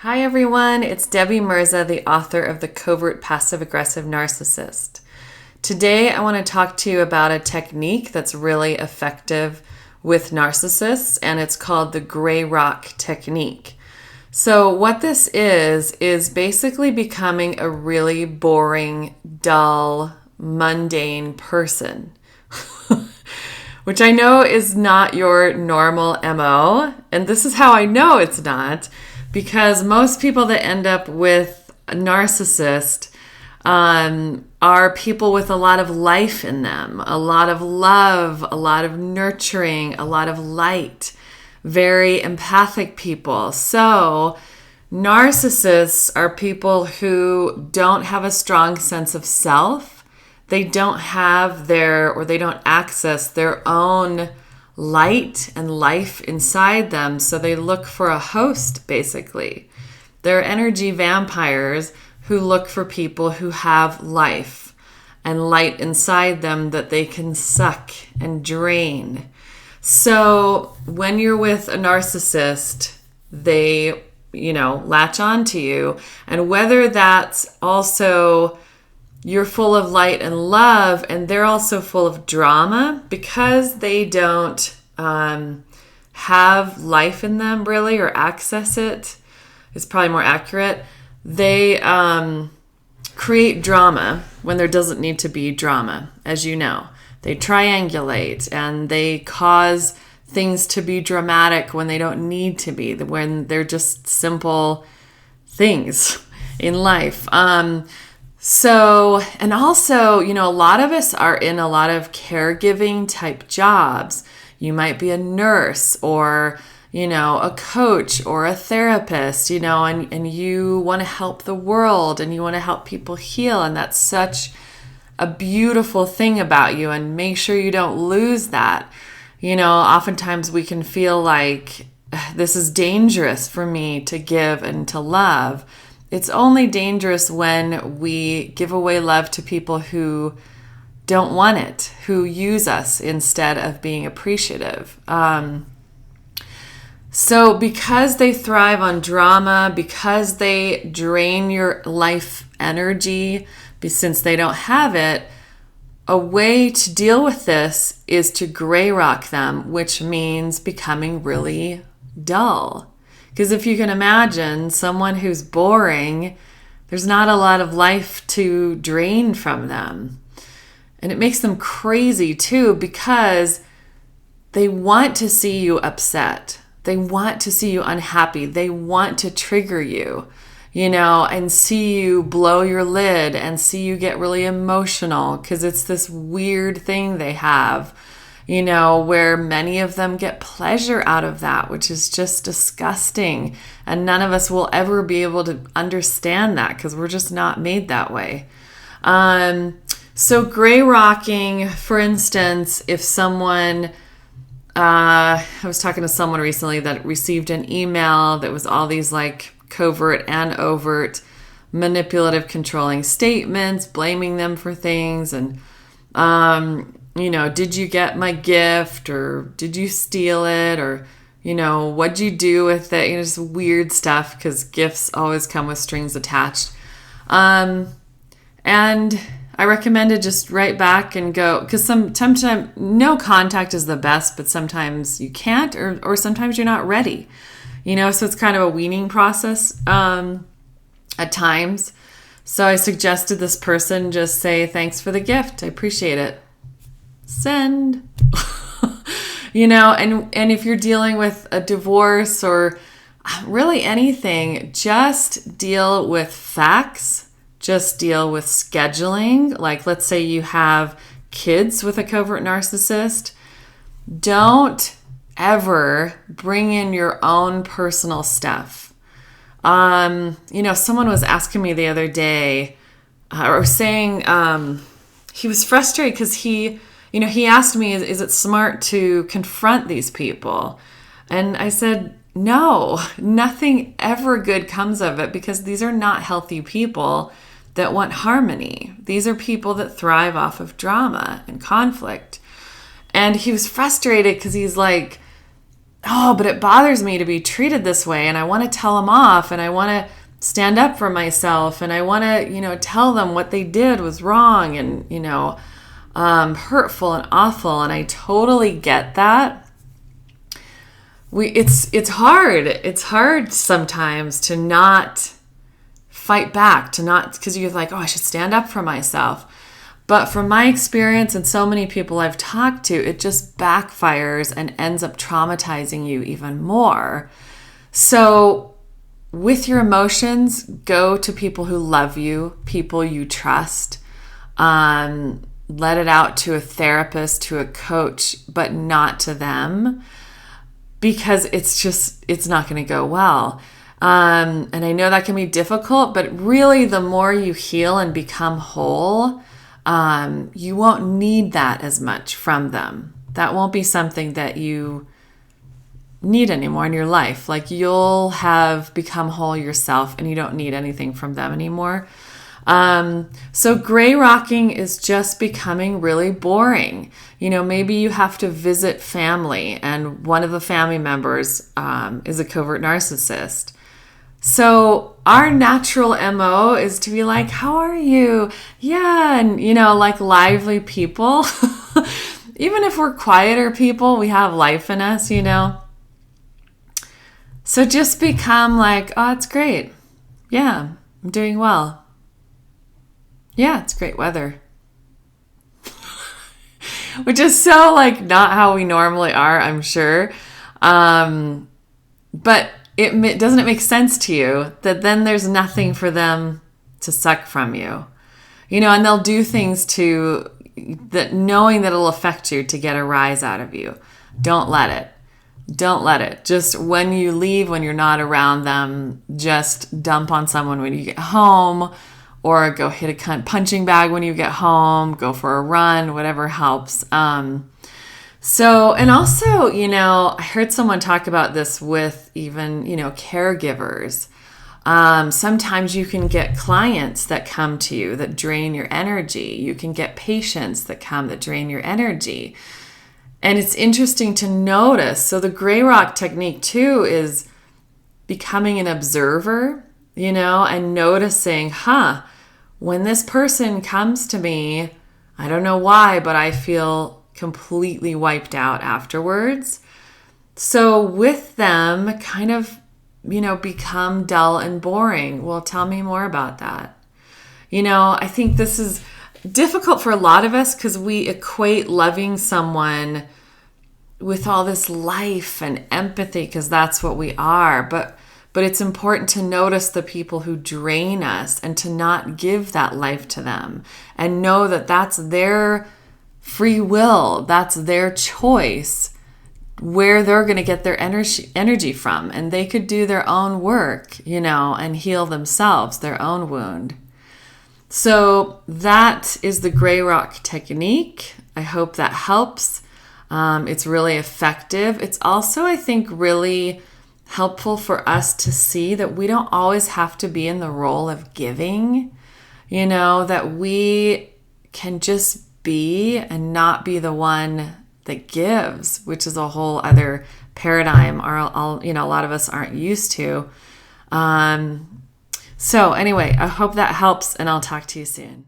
Hi everyone, it's Debbie Mirza, the author of The Covert Passive Aggressive Narcissist. Today I want to talk to you about a technique that's really effective with narcissists, and it's called the gray rock technique. So what this is basically becoming a really boring, dull, mundane person. Which I know is not your normal MO, and this is how I know it's not. Because most people that end up with a narcissist are people with a lot of life in them, a lot of love, a lot of nurturing, a lot of light, very empathic people. So narcissists are people who don't have a strong sense of self. They don't have they don't access their own light and life inside them, so they look for a host, basically. They're energy vampires who look for people who have life and light inside them that they can suck and drain. So when you're with a narcissist, they, latch on to you. And whether that's also you're full of light and love, and they're also full of drama because they don't have life in them really, or access it. It's probably more accurate. They create drama when there doesn't need to be drama, as you know. They triangulate and they cause things to be dramatic when they don't need to be, when they're just simple things in life. So, and also, a lot of us are in a lot of caregiving type jobs. You might be a nurse or, a coach or a therapist, and you want to help the world and you want to help people heal. And that's such a beautiful thing about you, and make sure you don't lose that. Oftentimes we can feel like this is dangerous for me to give and to love. It's only dangerous when we give away love to people who don't want it, who use us instead of being appreciative. So because they thrive on drama, because they drain your life energy, since they don't have it, a way to deal with this is to gray rock them, which means becoming really dull. Because if you can imagine someone who's boring, there's not a lot of life to drain from them. And it makes them crazy too, because they want to see you upset. They want to see you unhappy. They want to trigger you, and see you blow your lid and see you get really emotional, because it's this weird thing they have. Where many of them get pleasure out of that, which is just disgusting. And none of us will ever be able to understand that because we're just not made that way. So gray rocking, for instance, if someone, I was talking to someone recently that received an email that was all these like covert and overt manipulative, controlling statements, blaming them for things, and did you get my gift, or did you steal it, or, what'd you do with it? Just weird stuff, because gifts always come with strings attached. And I recommend to just write back and go, because sometimes no contact is the best, but sometimes you can't, or sometimes you're not ready, so it's kind of a weaning process at times. So I suggested this person just say, thanks for the gift. I appreciate it. Send. And if you're dealing with a divorce or really anything, just deal with facts. Just deal with scheduling. Like, let's say you have kids with a covert narcissist. Don't ever bring in your own personal stuff. Someone was asking me the other day, or saying he was frustrated because he asked me, is it smart to confront these people? And I said, no, nothing ever good comes of it, because these are not healthy people that want harmony. These are people that thrive off of drama and conflict. And he was frustrated because he's like, oh, but it bothers me to be treated this way, and I want to tell them off, and I want to stand up for myself, and I want to, tell them what they did was wrong and, hurtful and awful. And I totally get that. It's hard. It's hard sometimes to not fight back, because you're like, oh, I should stand up for myself. But from my experience and so many people I've talked to, it just backfires and ends up traumatizing you even more. So with your emotions, go to people who love you, people you trust. Let it out to a therapist, to a coach, but not to them, because it's not going to go well. And I know that can be difficult, but really the more you heal and become whole, you won't need that as much from them. That won't be something that you need anymore in your life. Like, you'll have become whole yourself and you don't need anything from them anymore. So gray rocking is just becoming really boring. Maybe you have to visit family and one of the family members is a covert narcissist. So our natural MO is to be like, how are you? Yeah. And, like lively people. Even if we're quieter people, we have life in us, So just become like, oh, it's great. Yeah, I'm doing well. Yeah, it's great weather. Which is so like not how we normally are, I'm sure. But doesn't it make sense to you that then there's nothing for them to suck from you? And they'll do things that knowing that it'll affect you to get a rise out of you. Don't let it. Don't let it. Just when you leave, when you're not around them, just dump on someone when you get home, or go hit a punching bag when you get home, go for a run, whatever helps. And also, I heard someone talk about this with even, caregivers. Sometimes you can get clients that come to you that drain your energy. You can get patients that come that drain your energy. And it's interesting to notice. So the gray rock technique too is becoming an observer, and noticing, when this person comes to me, I don't know why, but I feel completely wiped out afterwards. So with them, kind of, become dull and boring. Well, tell me more about that. I think this is difficult for a lot of us because we equate loving someone with all this life and empathy, because that's what we are. But it's important to notice the people who drain us and to not give that life to them, and know that that's their free will. That's their choice where they're going to get their energy from. And they could do their own work, and heal themselves, their own wound. So that is the gray rock technique. I hope that helps. It's really effective. It's also, I think, really helpful for us to see that we don't always have to be in the role of giving, that we can just be and not be the one that gives, which is a whole other paradigm a lot of us aren't used to. So anyway, I hope that helps, and I'll talk to you soon.